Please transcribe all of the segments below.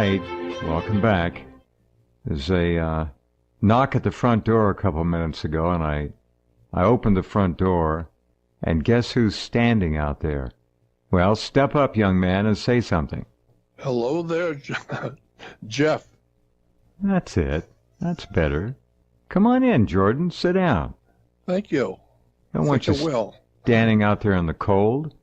right. Welcome back. There's a knock at the front door a couple minutes ago, and I opened the front door, and guess who's standing out there? Well, step up, young man, and say something. Hello there, Jeff. That's it. That's better. Come on in, Jordan. Sit down. Thank you. I don't want you standing out there in the cold.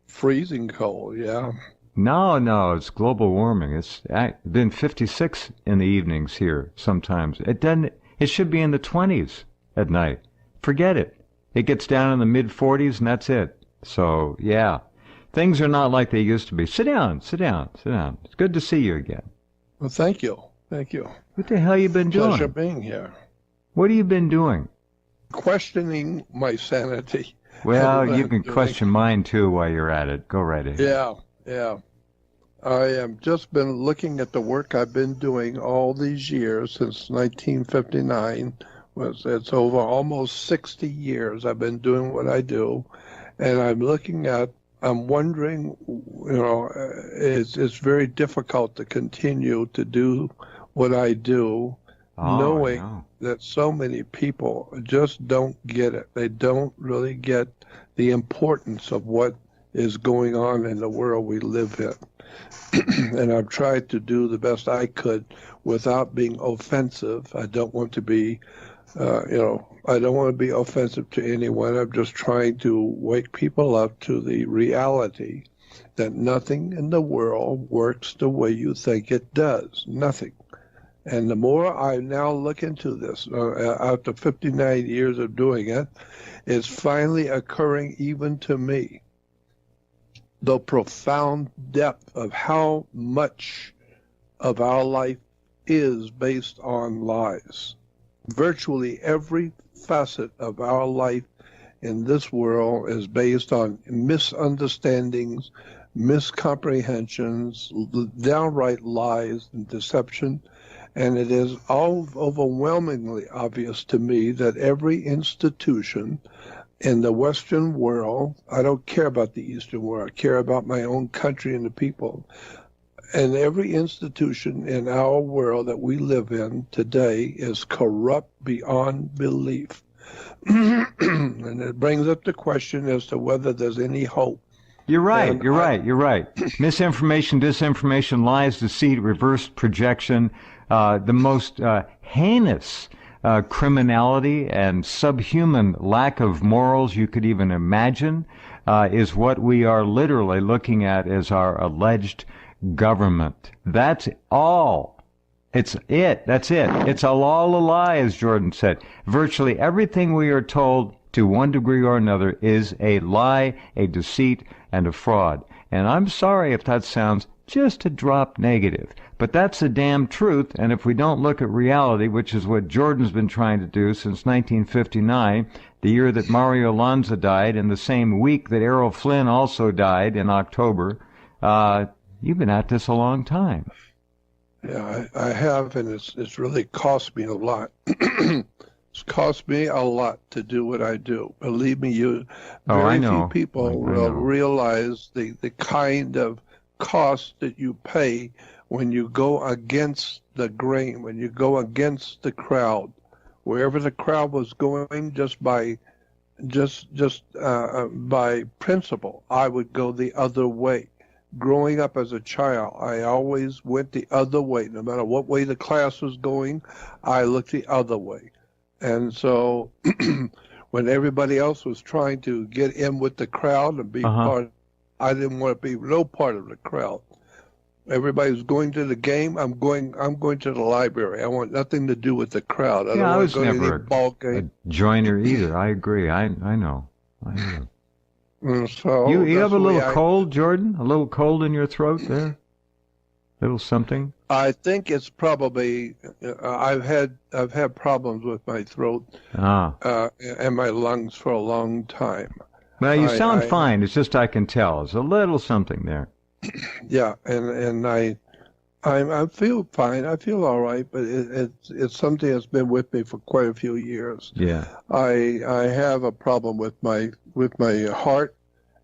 Freezing cold, yeah. No, it's global warming. It's been 56 in the evenings here sometimes. It should be in the 20s at night. Forget it. It gets down in the mid-40s and that's it. So, yeah. Things are not like they used to be. Sit down. It's good to see you again. Well, thank you. What the hell you been doing? Pleasure being here. What have you been doing? Questioning my sanity. Well, you can question mine too while you're at it. Go right ahead. Yeah. I have just been looking at the work I've been doing all these years since 1959. It's over almost 60 years I've been doing what I do, and I'm wondering, it's very difficult to continue to do what I do, knowing that so many people just don't get it. They don't really get the importance of what is going on in the world we live in. And I've tried to do the best I could without being offensive. I don't want to be, I don't want to be offensive to anyone. I'm just trying to wake people up to the reality that nothing in the world works the way you think it does. Nothing. And the more I now look into this, after 59 years of doing it, it's finally occurring even to me. The profound depth of how much of our life is based on lies. Virtually every facet of our life in this world is based on misunderstandings, miscomprehensions, downright lies and deception. And it is overwhelmingly obvious to me that every institution in the Western world, I don't care about the Eastern world, I care about my own country and the people. And every institution in our world that we live in today is corrupt beyond belief. And it brings up the question as to whether there's any hope. You're right. Misinformation, disinformation, lies, deceit, reverse projection, the most heinous criminality and subhuman lack of morals you could even imagine is what we are literally looking at as our alleged government. That's all. That's it. It's all a lie, as Jordan said. Virtually everything we are told to one degree or another is a lie, a deceit, and a fraud. And I'm sorry if that sounds just a drop negative, but that's the damn truth. And if we don't look at reality, which is what Jordan's been trying to do since 1959, the year that Mario Lanza died, and the same week that Errol Flynn also died in October, you've been at this a long time. Yeah, I have, and it's really cost me a lot. It's cost me a lot to do what I do. Believe me, very few people will realize the kind of cost that you pay when you go against the grain, when you go against the crowd. Wherever the crowd was going, just by principle, I would go the other way. Growing up as a child, I always went the other way. No matter what way the class was going, I looked the other way. And so when everybody else was trying to get in with the crowd and be part, I didn't want to be no part of the crowd. Everybody's going to the game. I'm going to the library. I want nothing to do with the crowd. I was never a joiner either. I agree. I know. So you have a little cold, Jordan? A little cold in your throat there? A little something? I think it's probably I've had problems with my throat and my lungs for a long time. Well, you sound fine. It's just I can tell. There's a little something there. Yeah, and I feel fine. I feel all right, but it's something that's been with me for quite a few years. Yeah. I have a problem with my heart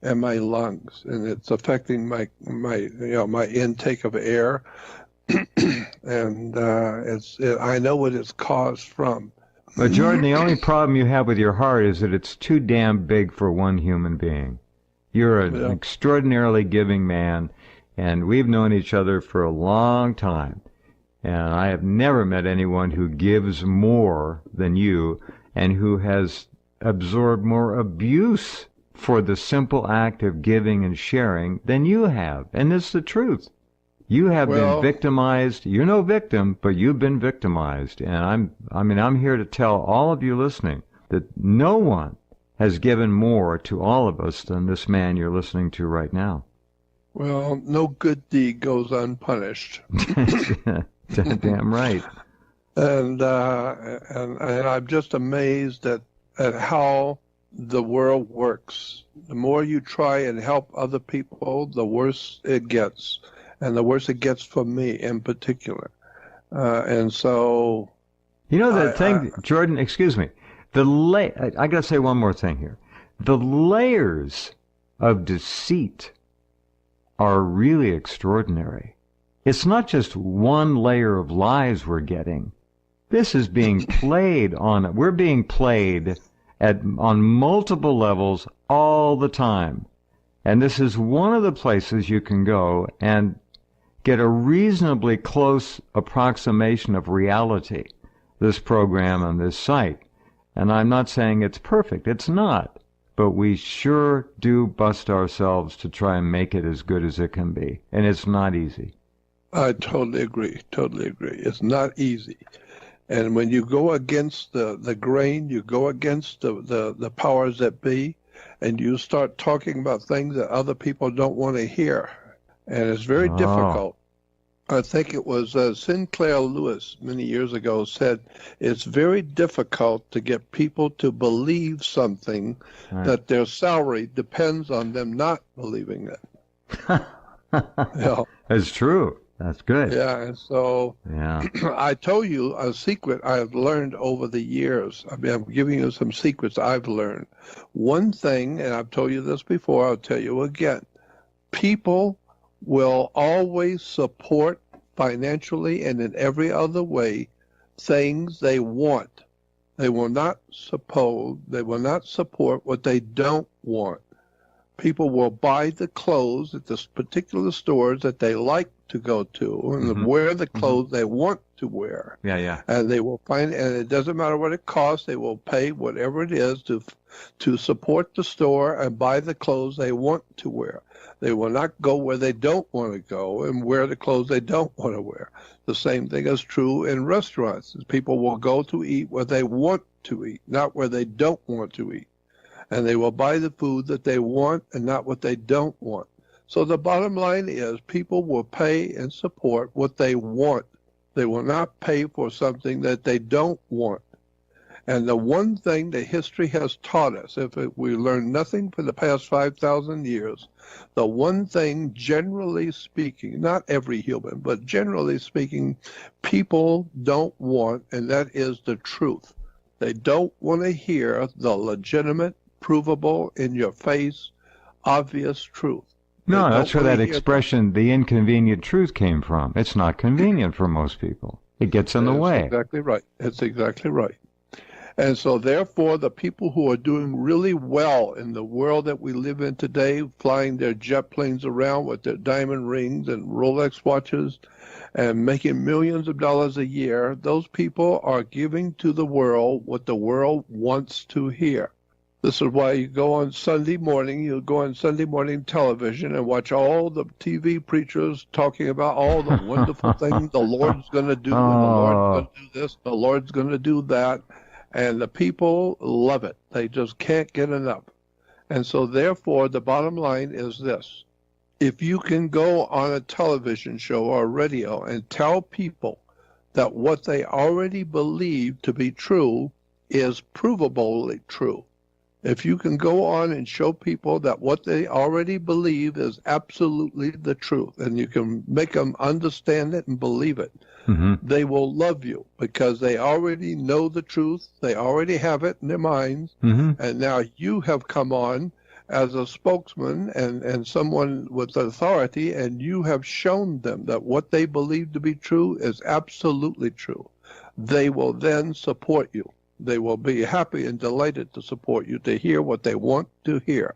and my lungs, and it's affecting my intake of air. And I know what it's caused from. But Jordan, the only problem you have with your heart is that it's too damn big for one human being. You're an Yeah. extraordinarily giving man, and we've known each other for a long time. And I have never met anyone who gives more than you and who has absorbed more abuse for the simple act of giving and sharing than you have. And it's the truth. You have been Well, victimized. You're no victim, but you've been victimized. And I'm here to tell all of you listening that no one has given more to all of us than this man you're listening to right now. well, no good deed goes unpunished. Damn right. And I'm just amazed at how the world works. The more you try and help other people, the worse it gets, and the worse it gets for me in particular. And so, You know the thing, Jordan, excuse me. I got to say one more thing here. The layers of deceit are really extraordinary. It's not just one layer of lies we're getting. This is being played on. We're being played on multiple levels all the time. And this is one of the places you can go and get a reasonably close approximation of reality, this program on this site. And I'm not saying it's perfect. It's not. But we sure do bust ourselves to try and make it as good as it can be. And it's not easy. I totally agree. Totally agree. It's not easy. And when you go against the grain, you go against the powers that be, and you start talking about things that other people don't want to hear. And it's very difficult. I think it was Sinclair Lewis many years ago said it's very difficult to get people to believe something that their salary depends on them not believing it. Yeah. It's true. That's good. Yeah, and so I told you a secret I've learned over the years. I mean, I'm giving you some secrets I've learned. One thing, and I've told you this before, I'll tell you again. People will always support financially and in every other way things they want. They will not support what they don't want. People will buy the clothes at this particular stores that they like to go to and wear the clothes they want to wear. Yeah. And they will find, and it doesn't matter what it costs, they will pay whatever it is to support the store and buy the clothes they want to wear. They will not go where they don't want to go and wear the clothes they don't want to wear. The same thing is true in restaurants. People will go to eat where they want to eat, not where they don't want to eat. And they will buy the food that they want and not what they don't want. So the bottom line is people will pay and support what they want. They will not pay for something that they don't want. And the one thing that history has taught us, we learned nothing for the past 5,000 years, the one thing, generally speaking, not every human, but generally speaking, people don't want, and that is the truth. They don't want to hear the legitimate, provable, in your face, obvious truth. No, that's where that expression, the inconvenient truth, came from. It's not convenient for most people. It gets in the way. That's exactly right. It's exactly right. And so therefore, the people who are doing really well in the world that we live in today, flying their jet planes around with their diamond rings and Rolex watches and making millions of dollars a year, those people are giving to the world what the world wants to hear. This is why you go on Sunday morning television and watch all the TV preachers talking about all the wonderful things the Lord's going to do, and the Lord's going to do this, the Lord's going to do that. And the people love it. They just can't get enough. And so therefore, the bottom line is this. If you can go on a television show or radio and tell people that what they already believe to be true is provably true, if you can go on and show people that what they already believe is absolutely the truth, and you can make them understand it and believe it, they will love you because they already know the truth. They already have it in their minds. And now you have come on as a spokesman and someone with authority, and you have shown them that what they believe to be true is absolutely true, they will then support you. They will be happy and delighted to support you, to hear what they want to hear.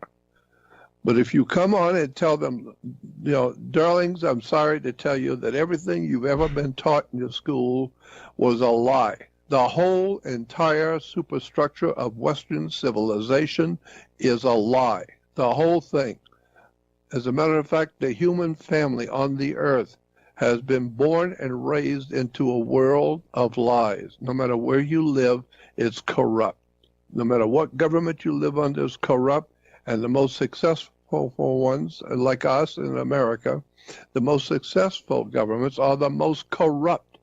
But if you come on and tell them, darlings, I'm sorry to tell you that everything you've ever been taught in your school was a lie. The whole entire superstructure of Western civilization is a lie. The whole thing. As a matter of fact, the human family on the earth has been born and raised into a world of lies. No matter where you live, it's corrupt. No matter what government you live under, it's corrupt. And the most successful ones, like us in America, the most successful governments are the most corrupt.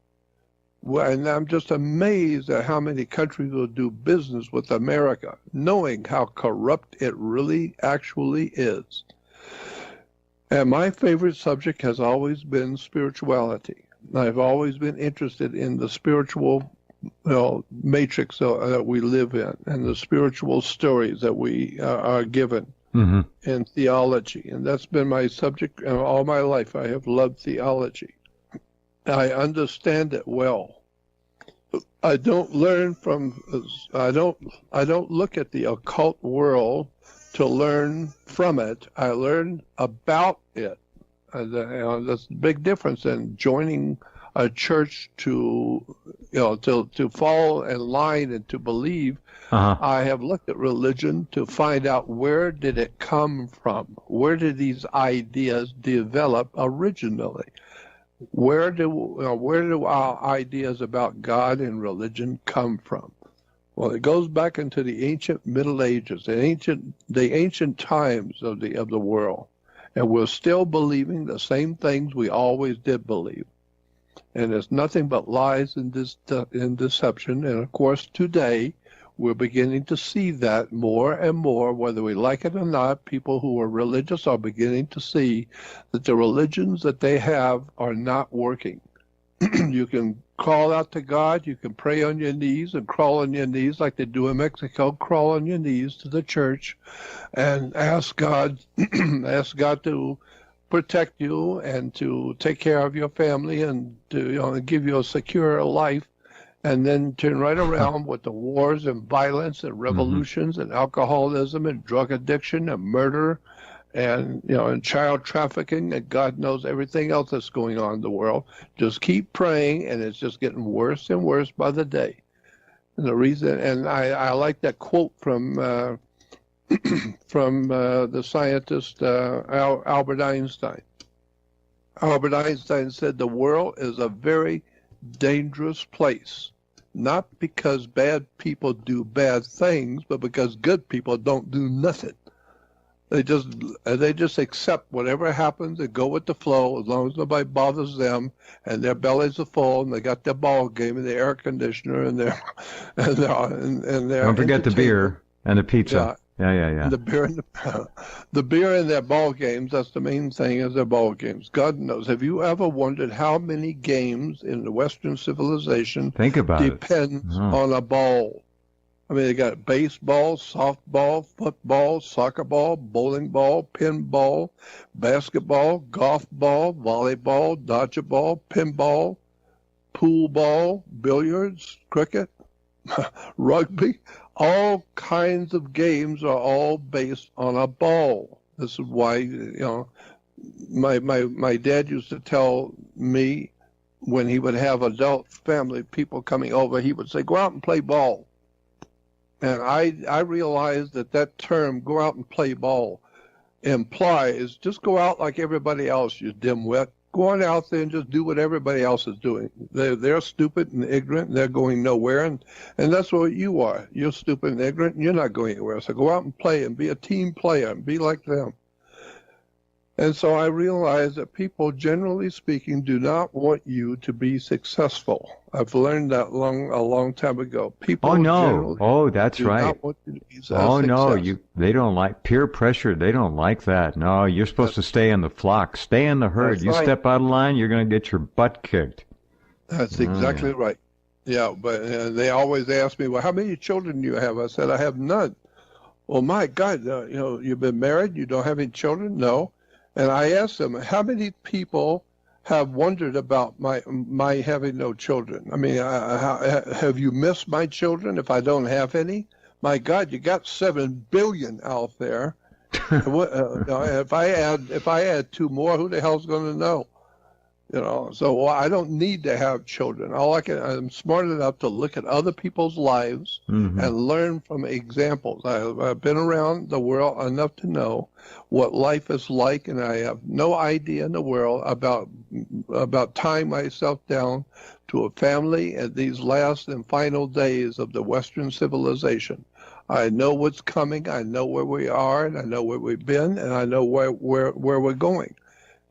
And I'm just amazed at how many countries will do business with America, knowing how corrupt it really actually is. And my favorite subject has always been spirituality. I've always been interested in the spiritual matrix that we live in, and the spiritual stories that we are given in theology. And that's been my subject all my life. I have loved theology. I understand it well. I don't learn from, I don't look at the occult world to learn from it. I learn about it. That's a big difference in joining a church to fall in line and to believe. I have looked at religion to find out, where did it come from? Where did these ideas develop originally? Where do our ideas about God and religion come from? Well, it goes back into the ancient Middle Ages, the ancient times of the world, and we're still believing the same things we always did believe. And it's nothing but lies and deception. And of course, today we're beginning to see that more and more, whether we like it or not. People who are religious are beginning to see that the religions that they have are not working. You can call out to God, you can pray on your knees and crawl on your knees like they do in Mexico, crawl on your knees to the church and ask God, ask God to protect you and to take care of your family and to give you a secure life, and then turn right around with the wars and violence and revolutions and alcoholism and drug addiction and murder and and child trafficking and God knows everything else that's going on in the world. Just keep praying, and it's just getting worse and worse by the day. And the reason, and I like that quote from the scientist Albert Einstein. Albert Einstein said the world is a very dangerous place, not because bad people do bad things, but because good people don't do nothing. They just accept whatever happens and go with the flow as long as nobody bothers them, and their bellies are full, and they got their ball game and their air conditioner and their Don't forget the beer and the pizza. Yeah. The beer and their ball games, that's the main thing, is their ball games. God knows. Have you ever wondered how many games in the Western civilization depends on a ball? I mean, they got baseball, softball, football, soccer ball, bowling ball, pinball, basketball, golf ball, volleyball, dodgeball, pinball, pool ball, billiards, cricket, rugby. All kinds of games are all based on a ball. This is why, my dad used to tell me when he would have adult family people coming over, he would say, go out and play ball. And I realized that term, go out and play ball, implies just go out like everybody else, you dimwit. Go on out there and just do what everybody else is doing. They're stupid and ignorant, and they're going nowhere, and that's what you are. You're stupid and ignorant, and you're not going anywhere. So go out and play and be a team player and be like them. And so I realized that people, generally speaking, do not want you to be successful. I've learned that a long time ago. People that's do right. not want you to be successful. They don't like peer pressure. They don't like that. No, you're supposed to stay in the flock, stay in the herd. You step out of line, you're going to get your butt kicked. That's exactly right. Yeah, but they always ask me, well, how many children do you have? I said, I have none. well, my God, you've been married, you don't have any children? No. And I asked them, how many people have wondered about my having no children? I mean, have you missed my children if I don't have any? My God, you got 7 billion out there. If I add two more, who the hell's going to know? So I don't need to have children. I'm smart enough to look at other people's lives and learn from examples. I've been around the world enough to know what life is like, and I have no idea in the world about tying myself down to a family at these last and final days of the Western civilization. I know what's coming. I know where we are, and I know where we've been, and I know where we're going.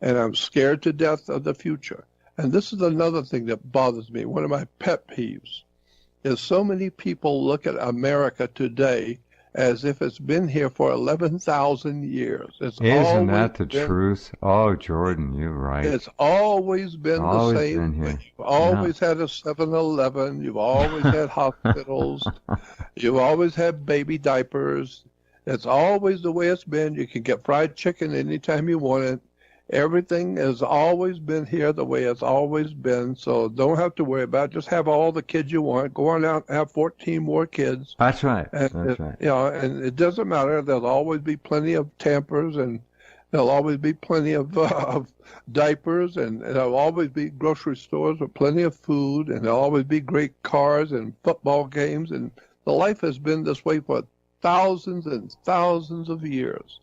And I'm scared to death of the future. And this is another thing that bothers me. One of my pet peeves is so many people look at America today as if it's been here for 11,000 years. Isn't that the truth? Oh, Jordan, you're right. It's always been the same way. You've always had a 7-Eleven. You've always had hospitals. You've always had baby diapers. It's always the way it's been. You can get fried chicken anytime you want it. Everything has always been here the way it's always been, so don't have to worry about it. Just have all the kids you want. Go on out and have 14 more kids. That's right. And That's right. And it doesn't matter. There'll always be plenty of Pampers, and there'll always be plenty of diapers, and there'll always be grocery stores with plenty of food, and there'll always be great cars and football games. And the life has been this way for thousands and thousands of years.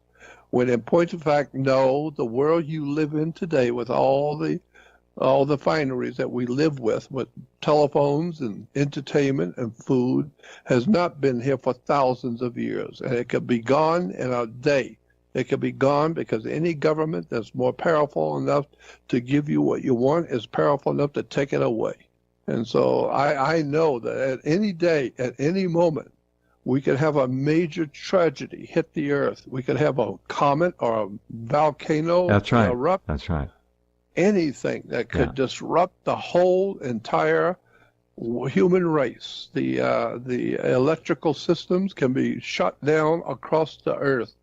When in point of fact, no, the world you live in today with all the fineries that we live with telephones and entertainment and food, has not been here for thousands of years. And it could be gone in a day. It could be gone because any government that's more powerful enough to give you what you want is powerful enough to take it away. And so I know that at any day, at any moment, we could have a major tragedy hit the earth. We could have a comet or a volcano erupt. That's right. Anything that could disrupt the whole entire human race. The electrical systems can be shut down across the earth.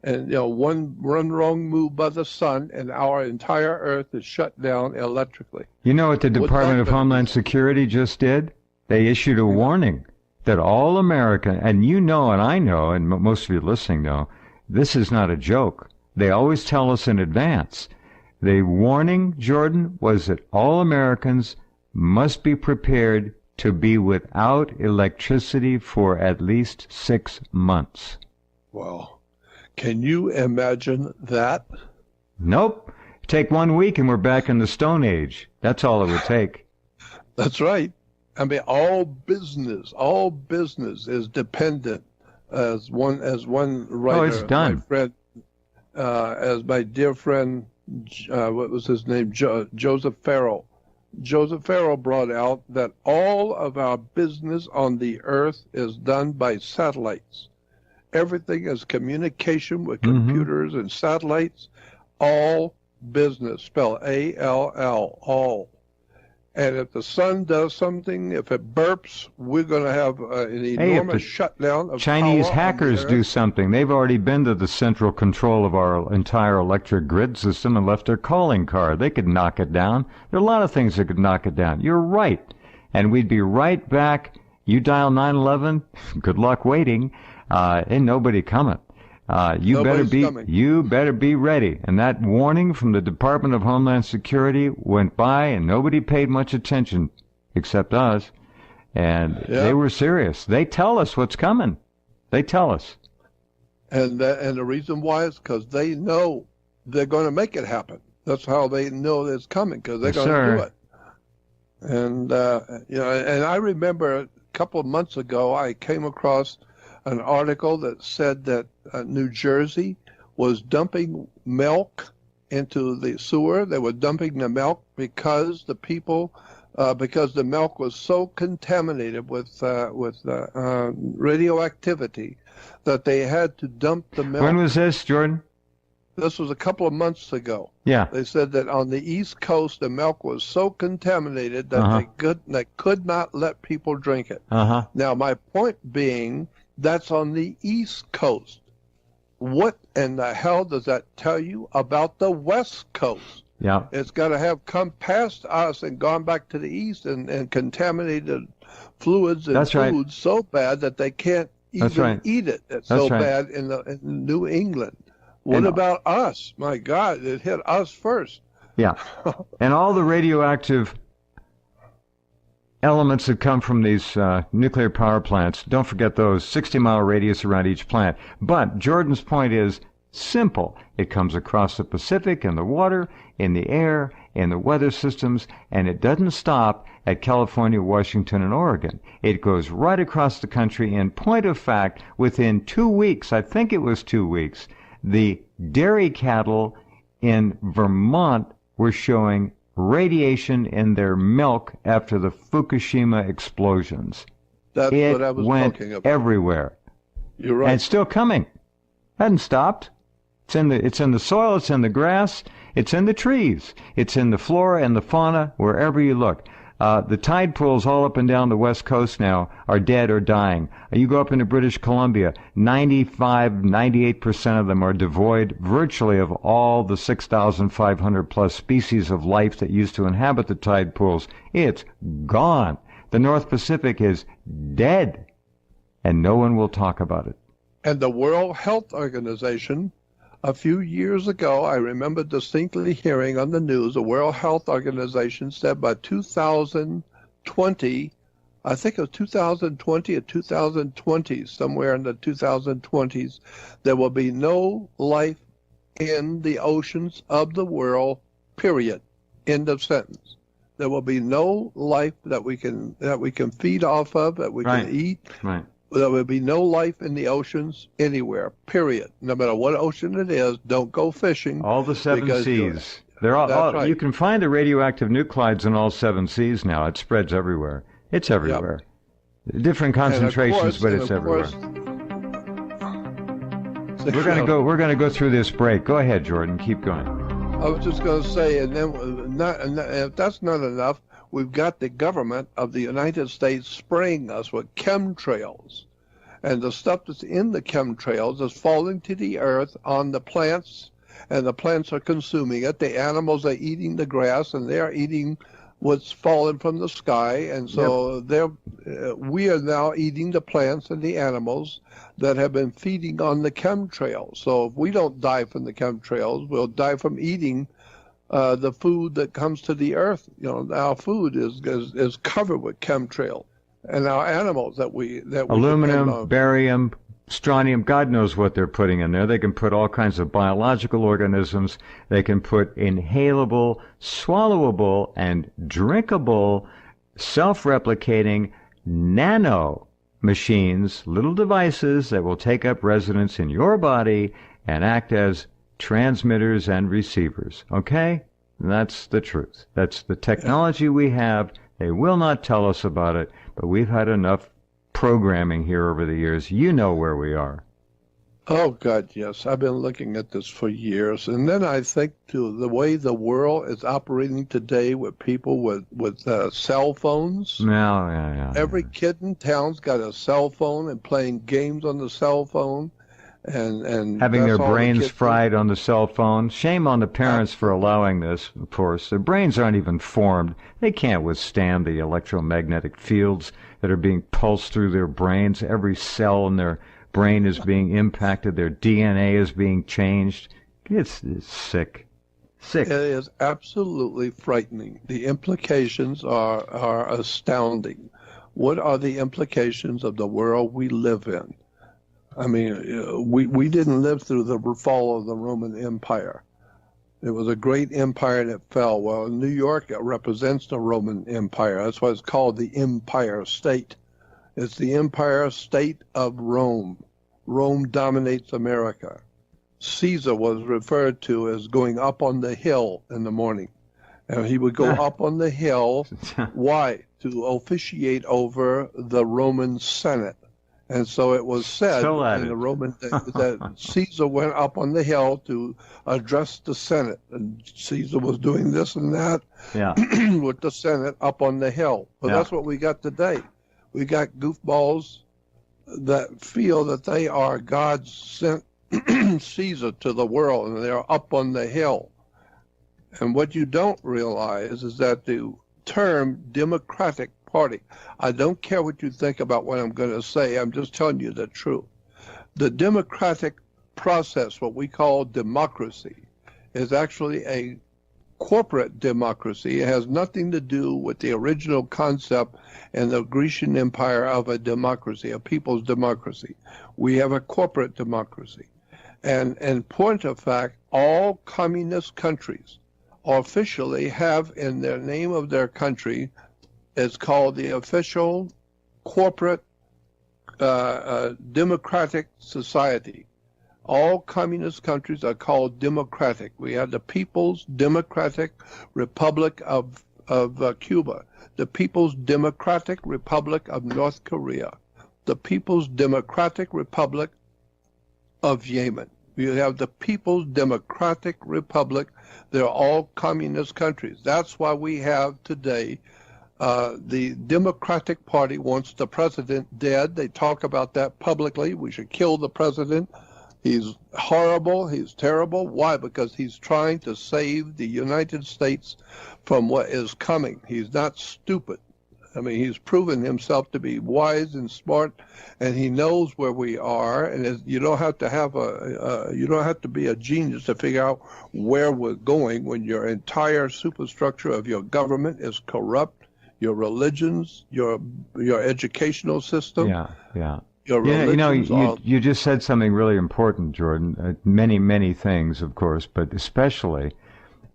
And one wrong move by the sun, and our entire earth is shut down electrically. You know what the Department of Homeland Security just did? They issued a warning that all American, and you know and I know, and most of you listening know, this is not a joke. They always tell us in advance. The warning, Jordan, was that all Americans must be prepared to be without electricity for at least 6 months. Well, can you imagine that? Nope. Take 1 week and we're back in the Stone Age. That's all it would take. That's right. I mean, all business is dependent, as one writer. Oh, it's done. My friend, as my dear friend, what was his name? Joseph Farrell. Joseph Farrell brought out that all of our business on the earth is done by satellites. Everything is communication with computers and satellites. All business, spelled A-L-L, all. And if the sun does something, if it burps, we're going to have an enormous shutdown of Chinese power hackers on the do earth. something. They've already been to the central control of our entire electric grid system and left their calling card. They could knock it down. There are a lot of things that could knock it down. You're right. And we'd be right back. You dial 911, good luck waiting. Ain't nobody coming. You better be ready. And that warning from the Department of Homeland Security went by, and nobody paid much attention except us. And they were serious. They tell us what's coming. They tell us. And the reason why is because they know they're going to make it happen. That's how they know it's coming, because they're going to do it. And and I remember a couple of months ago, I came across an article that said that New Jersey was dumping milk into the sewer. They were dumping the milk because because the milk was so contaminated with radioactivity that they had to dump the milk. When was this, Jordan? This was a couple of months ago. Yeah. They said that on the East Coast, the milk was so contaminated that they could not let people drink it. Now, my point being That's on the East Coast. What in the hell does that tell you about the West Coast? Yeah. It's got to have come past us and gone back to the East and contaminated fluids and That's right. foods so bad that they can't That's even right. eat it. It's That's so right. bad in New England. What And- about us? My God, it hit us first. Yeah. And all the radioactive elements that come from these nuclear power plants, don't forget those, 60-mile radius around each plant. But Jordan's point is simple. It comes across the Pacific in the water, in the air, in the weather systems, and it doesn't stop at California, Washington, and Oregon. It goes right across the country. In point of fact, within 2 weeks, I think it was 2 weeks, the dairy cattle in Vermont were showing radiation in their milk after the Fukushima explosions. That's It what I was went talking about. everywhere. You're right. And it's still coming. Hasn't stopped. It's in the soil, it's in the grass, it's in the trees, it's in the flora and the fauna, wherever you look. The tide pools all up and down the west coast now are dead or dying. You go up into British Columbia, 98% of them are devoid virtually of all the 6,500 plus species of life that used to inhabit the tide pools. It's gone. The North Pacific is dead, and no one will talk about it. And the World Health Organization, a few years ago, I remember distinctly hearing on the news, the World Health Organization said by 2020, I think it was 2020 or 2020, somewhere in the 2020s, there will be no life in the oceans of the world, period. End of sentence. There will be no life that we can feed off of, that we Right. can eat. Right. There will be no life in the oceans anywhere, period. No matter what ocean it is, don't go fishing. All the seven because seas. They're all, That's right. You can find the radioactive nuclides in all seven seas now. It spreads everywhere. It's everywhere. Different concentrations, but it's everywhere. We're gonna go through this break. Go ahead, Jordan. Keep going. I was just going to say, and then if that's not enough, we've got the government of the United States spraying us with chemtrails. And the stuff that's in the chemtrails is falling to the earth on the plants, and the plants are consuming it. The animals are eating the grass, and they're eating what's fallen from the sky. And so we are now eating the plants and the animals that have been feeding on the chemtrails. So if we don't die from the chemtrails, we'll die from eating the food that comes to the earth. You know, our food is covered with chemtrail, and our animals that we Aluminum, barium, strontium, God knows what they're putting in there. They can put all kinds of biological organisms. They can put inhalable, swallowable, and drinkable, self-replicating nano machines, little devices that will take up residence in your body and act as transmitters and receivers. Okay? That's the truth. That's the technology we have. They will not tell us about it, but we've had enough programming here over the years. You know where we are. Oh, God, yes. I've been looking at this for years. And then I think, to the way the world is operating today with people with cell phones. Yeah. Every kid in town's got a cell phone and playing games on the cell phone. And having their that's all the brains kids do. fried on the cell phone. Shame on the parents for allowing this, of course. Their brains aren't even formed. They can't withstand the electromagnetic fields that are being pulsed through their brains. Every cell in their brain is being impacted. Their DNA is being changed. It's sick. Sick. It is absolutely frightening. The implications are astounding. What are the implications of the world we live in? I mean, we didn't live through the fall of the Roman Empire. It was a great empire that fell. Well, New York represents the Roman Empire. That's why it's called the Empire State. It's the Empire State of Rome. Rome dominates America. Caesar was referred to as going up on the hill in the morning. And he would go up on the hill. Why? To officiate over the Roman Senate. And so it was said in the Roman that Caesar went up on the hill to address the Senate, and Caesar was doing this and that with the Senate up on the hill. But that's what we got today. We got goofballs that feel that they are God's sent Caesar to the world, and they're up on the hill. And what you don't realize is that the term Democratic Party, I don't care what you think about what I'm going to say, I'm just telling you the truth. The democratic process, what we call democracy, is actually a corporate democracy. It has nothing to do with the original concept in the Grecian Empire of a democracy, a people's democracy. We have a corporate democracy. And in point of fact, all communist countries officially have in their name of their country, it's called the official corporate democratic society. All communist countries are called democratic. We have the People's Democratic Republic of Cuba, the People's Democratic Republic of North Korea, the People's Democratic Republic of Yemen. You have the People's Democratic Republic. They're all communist countries. That's why we have today the Democratic Party wants the president dead. They talk about that publicly. We should kill the president. He's horrible. He's terrible. Why? Because he's trying to save the United States from what is coming. He's not stupid. I mean, he's proven himself to be wise and smart, and he knows where we are. And you don't have to have you don't have to be a genius to figure out where we're going when your entire superstructure of your government is corrupt, your religions, your educational system. Yeah, yeah. Yeah, you just said something really important, Jordan. Many, many things, of course, but especially,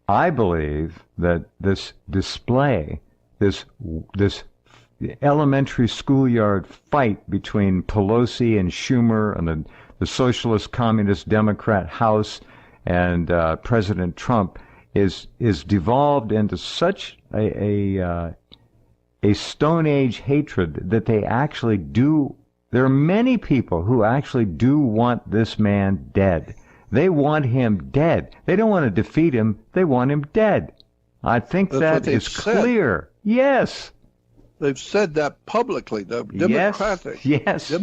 I believe that this display, this elementary schoolyard fight between Pelosi and Schumer and the Socialist Communist Democrat House and President Trump is devolved into such a Stone Age hatred that they actually do. There are many people who actually do want this man dead. They want him dead. They don't want to defeat him. They want him dead. I think that is clear. Yes. They've said that publicly. The Democratic. Yes.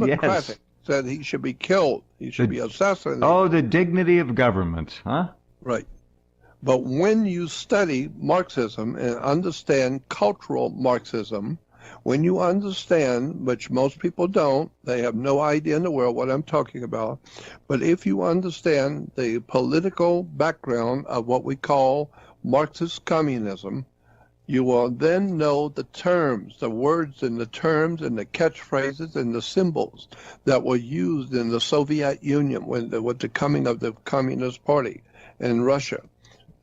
Said he should be killed. He should be assassinated. Oh, the dignity of government, huh? Right. But when you study Marxism and understand cultural Marxism, when you understand, which most people don't, they have no idea in the world what I'm talking about, but if you understand the political background of what we call Marxist communism, you will then know the terms, the words and the terms and the catchphrases and the symbols that were used in the Soviet Union with the coming of the Communist Party in Russia.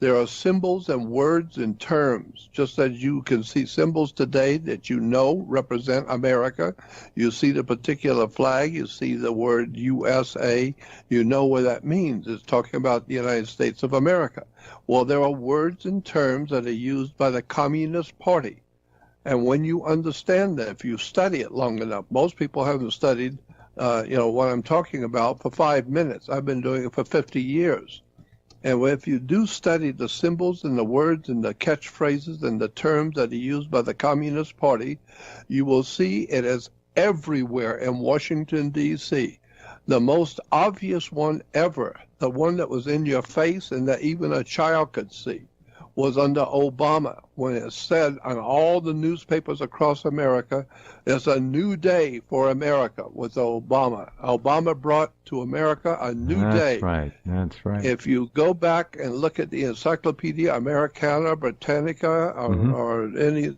There are symbols and words and terms, just as you can see symbols today that you know represent America. You see the particular flag, you see the word USA, you know what that means. It's talking about the United States of America. Well, there are words and terms that are used by the Communist Party. And when you understand that, if you study it long enough, most people haven't studied, what I'm talking about for 5 minutes. I've been doing it for 50 years. And if you do study the symbols and the words and the catchphrases and the terms that are used by the Communist Party, you will see it is everywhere in Washington, D.C. The most obvious one ever, the one that was in your face and that even a child could see, was under Obama, when it said on all the newspapers across America, there's a new day for America with Obama. Obama brought to America a new day. That's right. If you go back and look at the Encyclopedia Americana, Britannica, or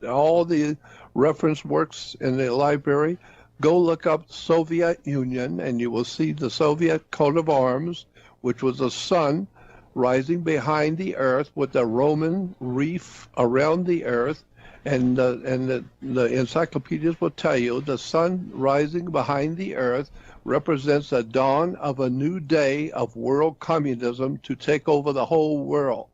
all the reference works in the library, go look up Soviet Union, and you will see the Soviet coat of arms, which was a sun rising behind the earth with a Roman reef around the earth, and the encyclopedias will tell you the sun rising behind the earth represents the dawn of a new day of world communism to take over the whole world.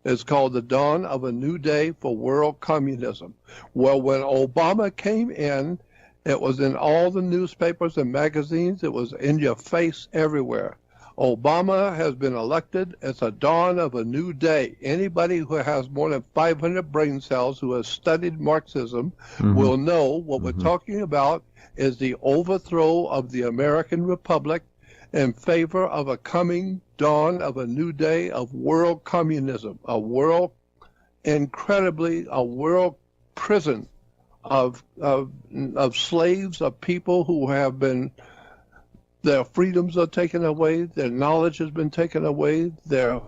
It's called the dawn of a new day for world communism. Well, when Obama came in, it was in all the newspapers and magazines. It was in your face everywhere. Obama has been elected. It's a dawn of a new day. Anybody who has more than 500 brain cells who has studied Marxism will know what we're talking about is the overthrow of the American Republic in favor of a coming dawn of a new day of world communism, a world prison of slaves, of people who have been, their freedoms are taken away, their knowledge has been taken away, their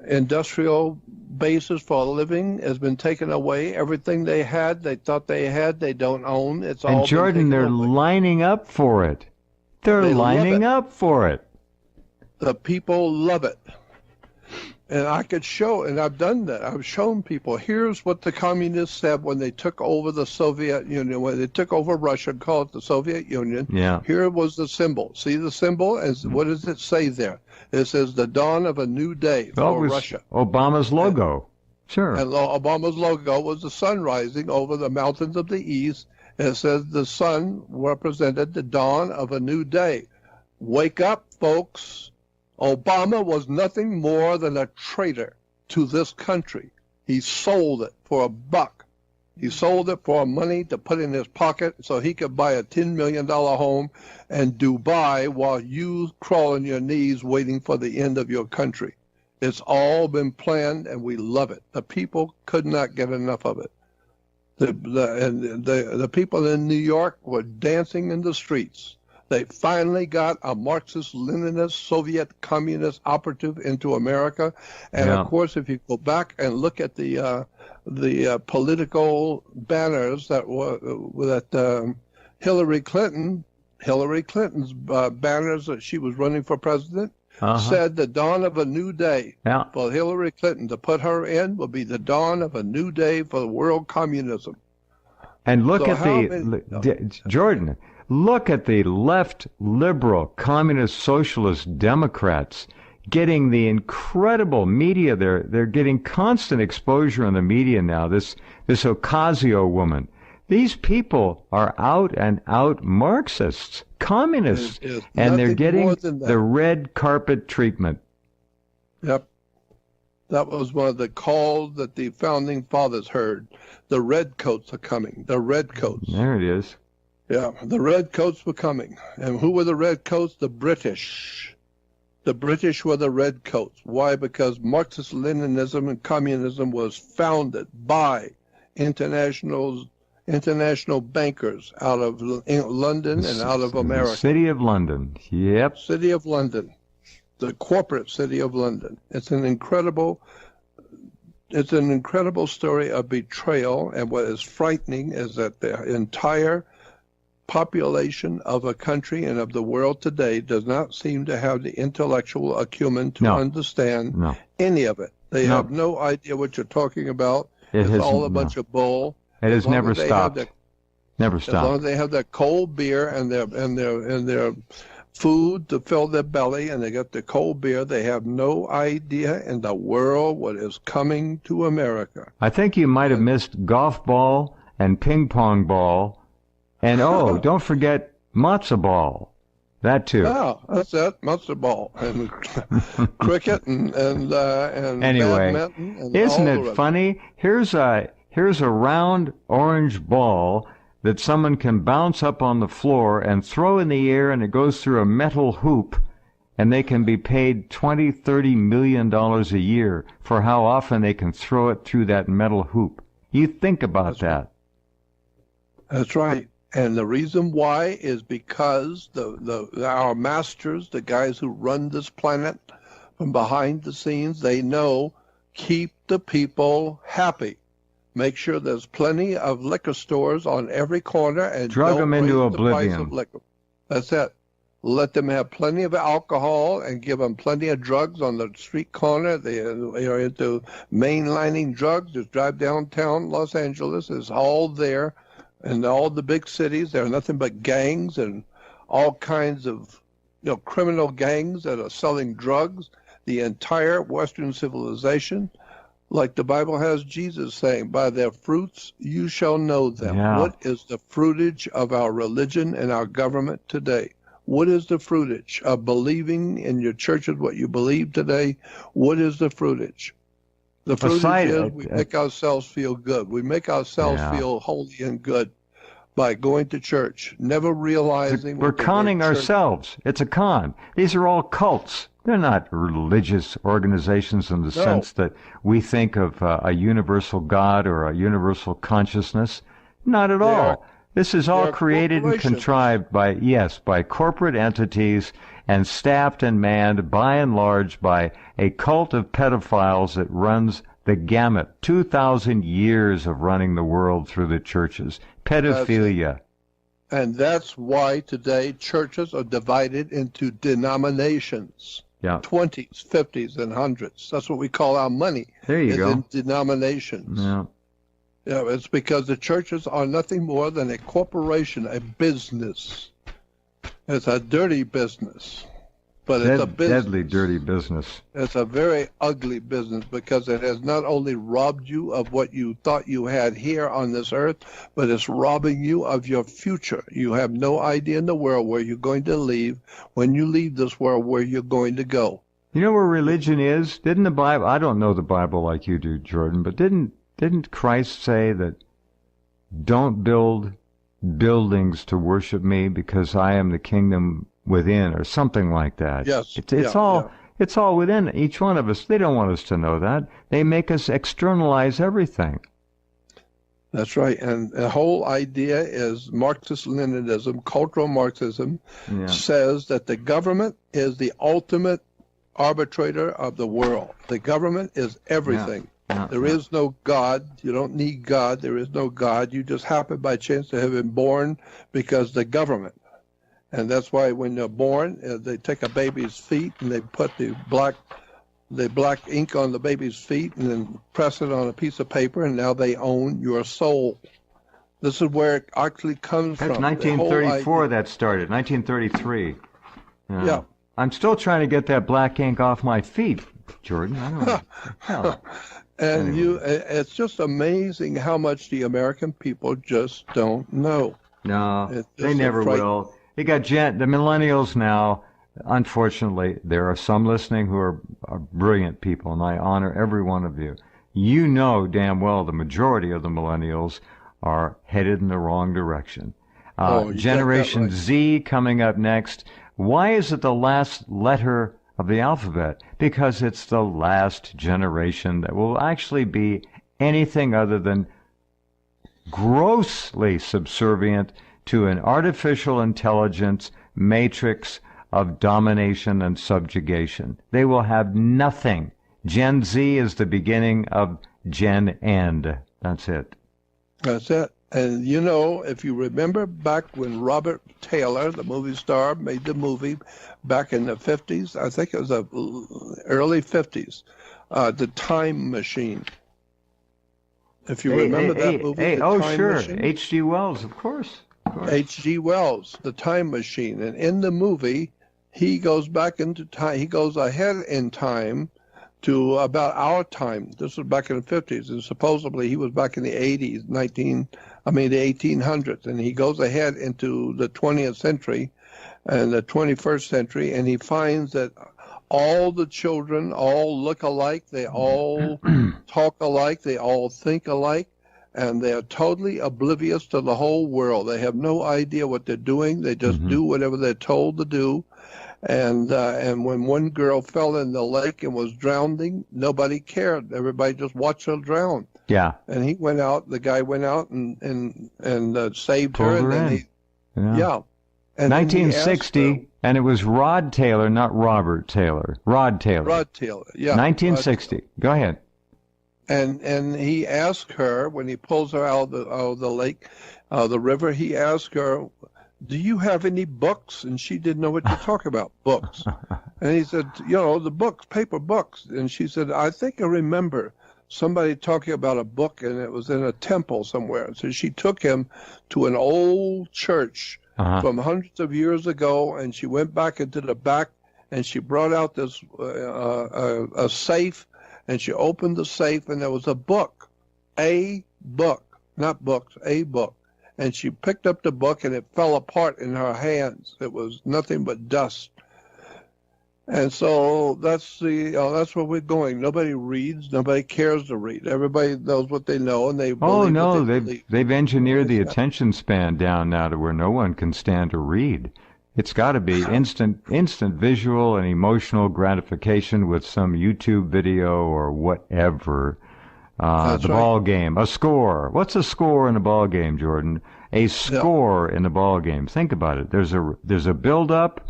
industrial basis for a living has been taken away. Everything they had, they thought they had, they don't own. It's all And Jordan, they're lining up for it. They're lining up for it. The people love it. And I could show, and I've done that. I've shown people, here's what the communists said when they took over the Soviet Union, when they took over Russia, called it the Soviet Union. Yeah. Here was the symbol. See the symbol? And what does it say there? It says the dawn of a new day for Russia. Obama's logo. Sure. And Obama's logo was the sun rising over the mountains of the east. And it says the sun represented the dawn of a new day. Wake up, folks. Obama was nothing more than a traitor to this country. He sold it for $1. He sold it for money to put in his pocket so he could buy a $10 million home in Dubai while you crawl on your knees waiting for the end of your country. It's all been planned, and we love it. The people could not get enough of it. The people in New York were dancing in the streets. They finally got a Marxist-Leninist, Soviet communist operative into America. And, of course, if you go back and look at the political banners that Hillary Clinton's banners that she was running for president, said the dawn of a new day. For Hillary Clinton to put her in will be the dawn of a new day for world communism. And look Jordan, look at the left, liberal, communist, socialist Democrats getting the incredible media. They're getting constant exposure in the media now. This Ocasio woman. These people are out and out Marxists, communists, and they're getting the red carpet treatment. Yep. That was one of the calls that the founding fathers heard. The redcoats are coming. The redcoats. There it is. Yeah, the redcoats were coming. And who were the redcoats? The British. The British were the redcoats. Why? Because Marxist-Leninism and communism was founded by international bankers out of London and out of America. The City of London. Yep. City of London. The corporate city of London. It's an incredible story of betrayal, and what is frightening is that the entire population of a country and of the world today does not seem to have the intellectual acumen to understand any of it. They have no idea what you're talking about. It's all a bunch of bull. It has never stopped. Never stopped. As long as they have that cold beer and their food to fill their belly, and they got the cold beer, they have no idea in the world what is coming to America. I think you might have missed golf ball and ping pong ball, and don't forget matzo ball. That too. Oh, that's it, matzo ball and cricket and anyway, badminton. And isn't it funny? Here's a round orange ball that someone can bounce up on the floor and throw in the air, and it goes through a metal hoop, and they can be paid $20-30 million a year for how often they can throw it through that metal hoop. You think about that. That's right. And the reason why is because our masters, the guys who run this planet from behind the scenes, they know, keep the people happy. Make sure there's plenty of liquor stores on every corner and drug them into oblivion. The price of liquor. That's it. Let them have plenty of alcohol and give them plenty of drugs on the street corner. They are into mainlining drugs. Just drive downtown Los Angeles. It's all there. And all the big cities, there are nothing but gangs and all kinds of criminal gangs that are selling drugs. The entire Western civilization, like the Bible has Jesus saying, by their fruits you shall know them. Yeah. What is the fruitage of our religion and our government today? What is the fruitage of believing in your churches what you believe today? What is the fruitage? The fruitage is we make ourselves feel good. We make ourselves feel holy and good by going to church, never realizing we're conning ourselves. It's a con. These are all cults. They're not religious organizations in the sense that we think of a universal God or a universal consciousness. Not at all. This is all created and contrived by corporate entities and staffed and manned by and large by a cult of pedophiles that runs the gamut. 2,000 years of running the world through the churches. Pedophilia. And that's why today churches are divided into denominations. 20s, 50s, and 100s. That's what we call our money. There you go. In denominations. Yeah. Yeah, it's because the churches are nothing more than a corporation, a business. It's a dirty business, but it's a business. Deadly dirty business. It's a very ugly business because it has not only robbed you of what you thought you had here on this earth, but it's robbing you of your future. You have no idea in the world where you're going to leave. When you leave this world, where you're going to go. You know where religion is? Didn't the Bible, I don't know the Bible like you do, Jordan, but didn't Christ say that don't build buildings to worship me because I am the kingdom within, or something like that? Yes. It's all within each one of us. They don't want us to know that. They make us externalize everything. That's right. And the whole idea is Marxist-Leninism, cultural Marxism, says that the government is the ultimate arbitrator of the world. The government is everything. There is no God. You don't need God. There is no God. You just happen by chance to have been born because the government. And that's why when they're born, they take a baby's feet and they put the black ink on the baby's feet and then press it on a piece of paper, and now they own your soul. This is where it actually comes from. That's 1934 that started, 1933. Yeah. I'm still trying to get that black ink off my feet, Jordan. I don't know. And it's just amazing how much the American people just don't know. No, they never will. You got the millennials now. Unfortunately, there are some listening who are brilliant people, and I honor every one of you. You know damn well the majority of the millennials are headed in the wrong direction. Generation Z coming up next. Why is it the last letter of the alphabet? Because it's the last generation that will actually be anything other than grossly subservient to an artificial intelligence matrix of domination and subjugation. They will have nothing. Gen Z is the beginning of Gen End. That's it. That's it. And you know, if you remember back when Robert Taylor, the movie star, made the movie back in the 50s, I think it was the early 50s, The Time Machine. If you remember that movie, The Time Machine. H.G. Wells, of course. H.G. Wells, The Time Machine. And in the movie, he goes back into time. He goes ahead in time to about our time. This was back in the 50s, and supposedly he was back in the 80s, the 1800s, and he goes ahead into the 20th century and the 21st century, and he finds that all the children all look alike, they all talk alike, they all think alike, and they're totally oblivious to the whole world. They have no idea what they're doing. They just do whatever they're told to do. And when one girl fell in the lake and was drowning, nobody cared. Everybody just watched her drown. Yeah. And he went out. The guy went out and saved Pulled her. her And in. yeah. And 1960, and it was Rod Taylor, not Robert Taylor. Rod Taylor. Rod Taylor. Yeah. 1960. Go ahead. And he asked her when he pulls her out of the lake, the river. He asked her, "Do you have any books?" And she didn't know what to talk about, books. And he said, the books, paper books. And she said, "I think I remember somebody talking about a book, and it was in a temple somewhere." So she took him to an old church from hundreds of years ago, and she went back into the back, and she brought out this a safe, and she opened the safe, and there was a book, not books, a book. and she picked up the book, and it fell apart in her hands. It was nothing but dust. And so that's where we're going. Nobody reads. Nobody cares to read. Everybody knows what they know, and they believe what they believe. They've engineered the attention span down now to where no one can stand to read. It's got to be instant visual and emotional gratification with some YouTube video or whatever. The ball game, a score. What's a score in a ball game, Jordan? A score in a ball game. Think about it. There's a build up.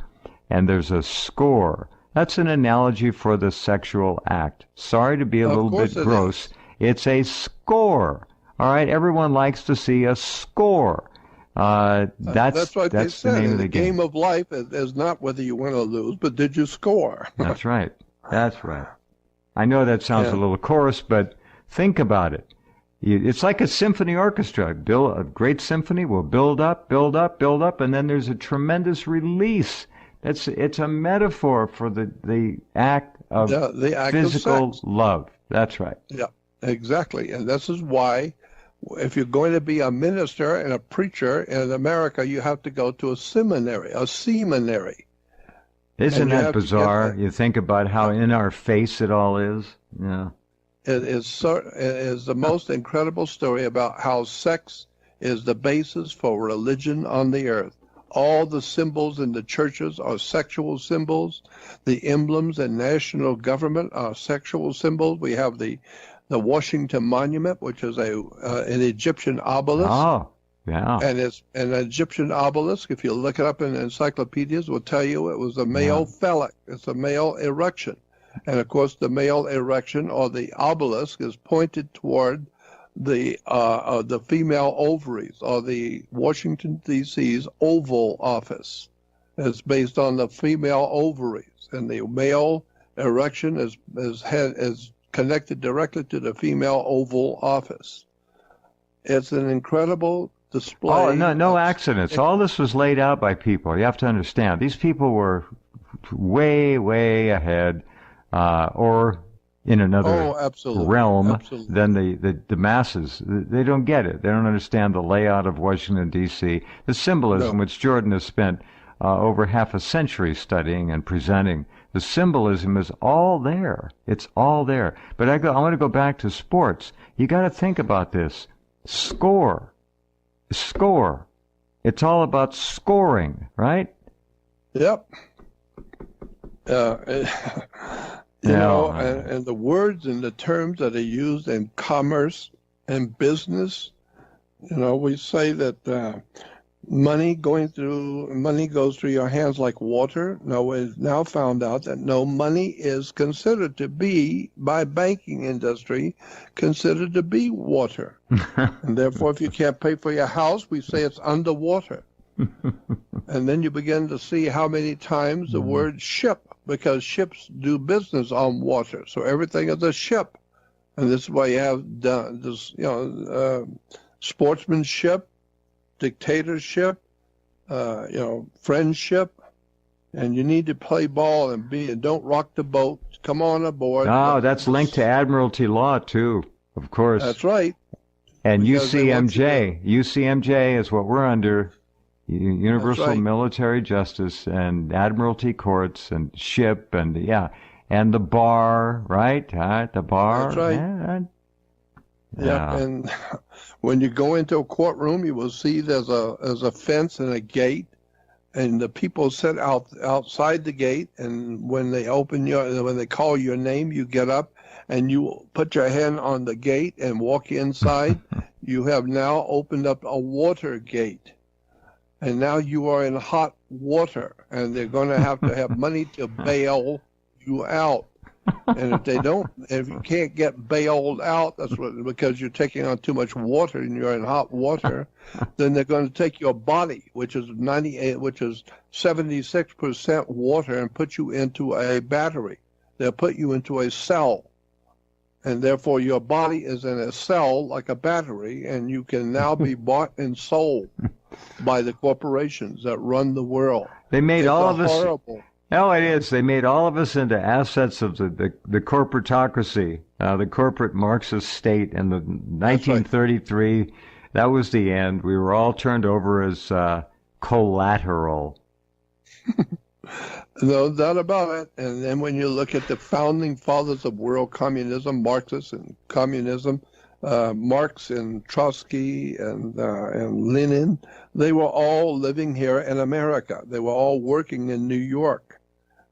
And there's a score. That's an analogy for the sexual act. Sorry to be a little bit gross. It's a score. All right, everyone likes to see a score. That's what they said. The name of the game of life is not whether you win or lose, but did you score? That's right. That's right. I know that sounds a little coarse, but think about it. It's like a symphony orchestra. A great symphony will build up, and then there's a tremendous release. It's a metaphor for the act of the act physical of sex. love. That's right. Yeah, exactly. And this is why, if you're going to be a minister and a preacher in America, you have to go to a seminary. Isn't that bizarre? You think about how in our face it all is. Yeah. It is the most incredible story about how sex is the basis for religion on the earth. All the symbols in the churches are sexual symbols. The emblems in national government are sexual symbols. We have the Washington Monument, which is an Egyptian obelisk. Oh, yeah. And it's an Egyptian obelisk. If you look it up in encyclopedias, will tell you it was a male phallic. It's a male erection. And of course, the male erection or the obelisk is pointed toward the female ovaries, or the Washington D.C.'s Oval Office. It's based on the female ovaries, and the male erection is connected directly to the female Oval Office. It's an incredible display. Oh, no accidents. All this was laid out by people. You have to understand. These people were way, way ahead, or in another realm than the masses. They don't get it. They don't understand the layout of Washington, D.C., the symbolism, which Jordan has spent over half a century studying and presenting. The symbolism is all there. It's all there. But I want to go back to sports. You got to think about this. Score. It's all about scoring, right? Yep. And the words and the terms that are used in commerce and business, we say that money goes through your hands like water. No, we've now found out that money is considered to be, by banking industry, considered to be water. And therefore, if you can't pay for your house, we say it's underwater. And then you begin to see how many times the word ship, because ships do business on water. So everything is a ship. And this is why you have this, sportsmanship, dictatorship, friendship, and you need to play ball and don't rock the boat. Come on aboard. Oh, that's linked to admiralty law too, of course. That's right. And UCMJ is what we're under. Universal military justice and admiralty courts and ship and the bar, right? The bar. That's right. Yeah. And when you go into a courtroom, you will see there's a fence and a gate, and the people sit outside the gate. And when they call your name, you get up and you put your hand on the gate and walk inside. You have now opened up a water gate. And now you are in hot water, and they're going to have money to bail you out. And if you can't get bailed out, because you're taking on too much water and you're in hot water, then they're going to take your body, which is 76% water, and put you into a battery. They'll put you into a cell. And therefore your body is in a cell like a battery, and you can now be bought and sold by the corporations that run the world. They made all of us horrible. No, it is. They made all of us into assets of the corporatocracy, the corporate Marxist state, and the 1933 That was the end. We were all turned over as collateral. No doubt about it. And then when you look at the founding fathers of world communism, Marxists and communism, Marx and Trotsky and Lenin, they were all living here in America. They were all working in New York,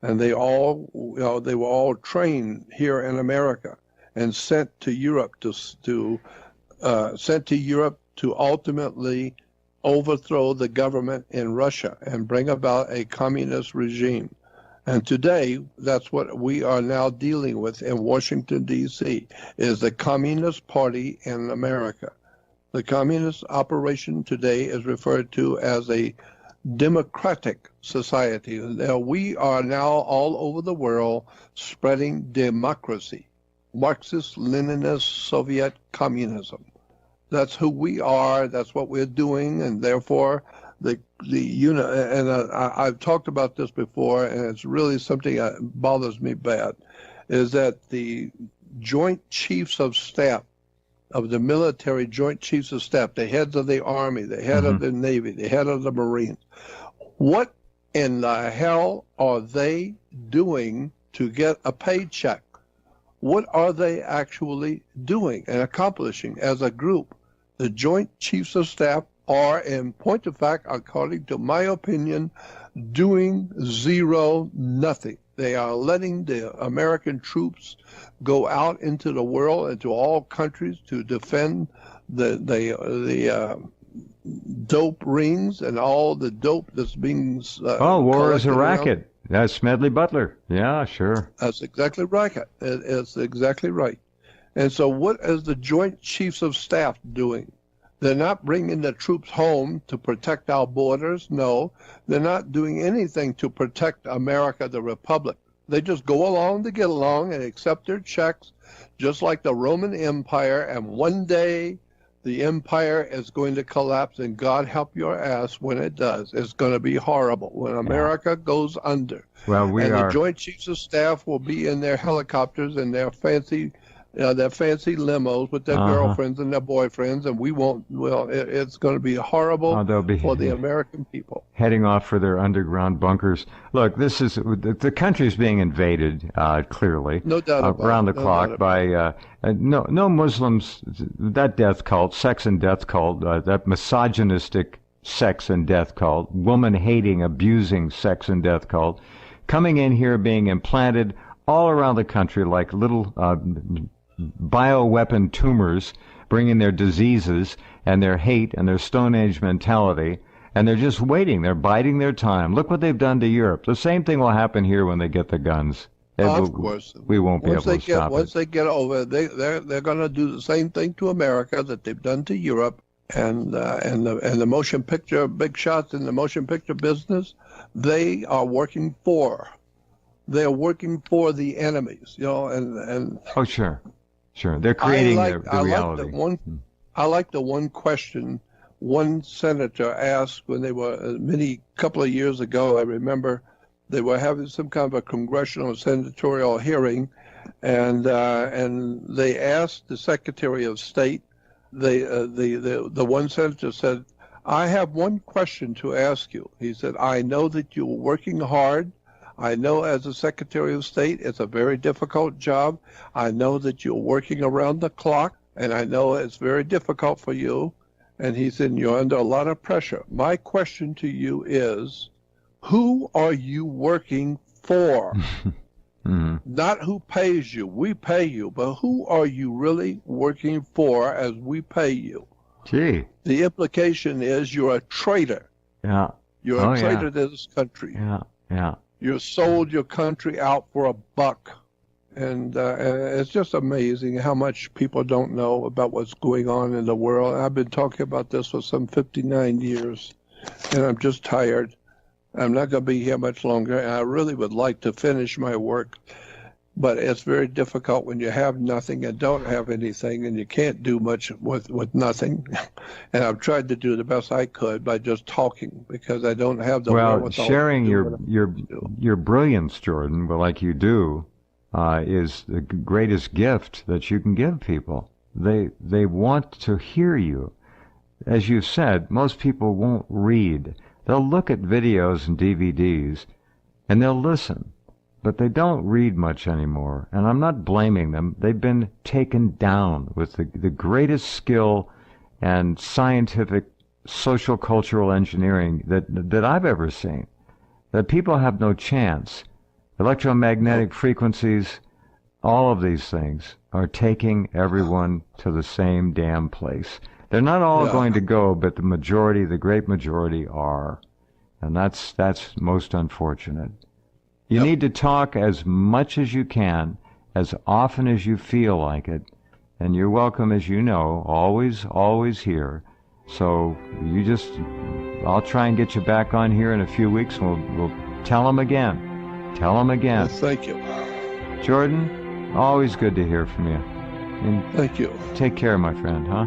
and they were all trained here in America and sent to Europe to ultimately overthrow the government in Russia and bring about a communist regime. And today, that's what we are now dealing with in Washington, D.C., is the Communist Party in America. The communist operation today is referred to as a democratic society. Now, we are now all over the world spreading democracy, Marxist, Leninist, Soviet communism. That's who we are. That's what we're doing, and therefore, I've talked about this before, and it's really something that bothers me bad, is that the Joint Chiefs of Staff of the military, Joint Chiefs of Staff, the heads of the Army, the head of the Navy, the head of the Marines, what in the hell are they doing to get a paycheck? What are they actually doing and accomplishing as a group? The Joint Chiefs of Staff are, in point of fact, according to my opinion, doing nothing. They are letting the American troops go out into the world, into all countries, to defend the dope rings and all the dope that's being War is a collected around. racket. That's Smedley Butler. Yeah, sure. That's exactly right. It's exactly right. And so what is the Joint Chiefs of Staff doing? They're not bringing the troops home to protect our borders. No, they're not doing anything to protect America, the Republic. They just go along to get along and accept their checks, just like the Roman Empire. And one day the empire is going to collapse, and God help your ass when it does. It's going to be horrible when America goes under. Well, the Joint Chiefs of Staff will be in their helicopters and their fancy limos with their girlfriends and their boyfriends, and we won't. Well, it's going to be horrible for the American people. Heading off for their underground bunkers. Look, the country's being invaded, clearly, no doubt around the clock by no Muslims. That death cult, sex and death cult, that misogynistic sex and death cult, woman-hating, abusing sex and death cult, coming in here, being implanted all around the country like little bioweapon tumors, bringing their diseases and their hate and their Stone Age mentality, and they're just waiting. They're biding their time. Look what they've done to Europe. The same thing will happen here when they get the guns. Of course. We won't be able to stop it. Once they get over, they're going to do the same thing to America that they've done to Europe, and the motion picture, big shots in the motion picture business, they are working for. They're working for the enemies, and oh, sure. They're creating the reality. I like the one question one senator asked when they were couple of years ago. I remember they were having some kind of a congressional senatorial hearing, and they asked the Secretary of State. The one senator said, "I have one question to ask you." He said, "I know that you're working hard. I know as a Secretary of State, it's a very difficult job. I know that you're working around the clock, and I know it's very difficult for you." And he said, "You're under a lot of pressure. My question to you is, who are you working for?" Not who pays you. We pay you, but who are you really working for as we pay you? Gee. The implication is you're a traitor. Yeah. You're a traitor to this country. Yeah. You sold your country out for $1. And it's just amazing how much people don't know about what's going on in the world. I've been talking about this for some 59 years, and I'm just tired. I'm not going to be here much longer, and I really would like to finish my work. But it's very difficult when you have nothing and don't have anything, and you can't do much with nothing. And I've tried to do the best I could by just talking, because I don't have the wherewithal. Sharing your brilliance, Jordan, like you do, is the greatest gift that you can give people. They want to hear you. as you said, most people won't read. They'll look at videos and DVDs, and they'll listen, but they don't read much anymore. And I'm not blaming them. They've been taken down with the greatest skill and scientific, social, cultural engineering that I've ever seen. That people have no chance. Electromagnetic frequencies, all of these things are taking everyone to the same damn place. They're not all going to go, but the majority, the great majority are. And that's most unfortunate. You need to talk as much as you can, as often as you feel like it. And you're welcome, as you know, always here. So I'll try and get you back on here in a few weeks, and we'll tell them again. Tell them again. Well, thank you. Jordan, always good to hear from you. And thank you. Take care, my friend, huh?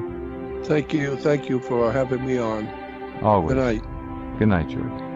Thank you. Thank you for having me on. Always. Good night. Good night, Jordan.